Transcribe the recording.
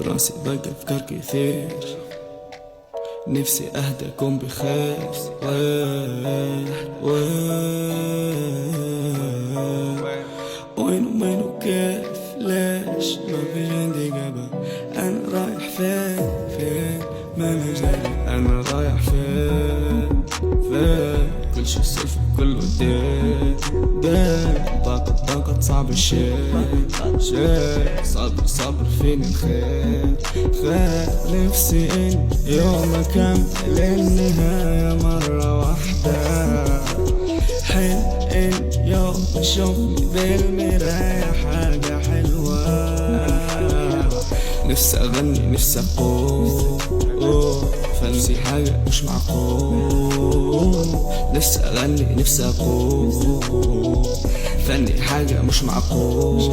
براسي بقى أفكار كثير، نفسي أهدى أكون بخير. وين ومين وكيف ليش ما في عندي إجابة. أنا رايح فين ما مجالي. أنا رايح فين كل شي سلف كله دين ضاقت صعب الشي صبر فيني الخير نفسي إن يوم أكمل النهاية مرة واحدة. حلم إن يوم أشوفني بالمراية حاجة حلوة. نفسي أغني نفسي أقول فنسي حاجة مش معقول. نفسي أغني نفسي أقول فني حاجة مش معقول.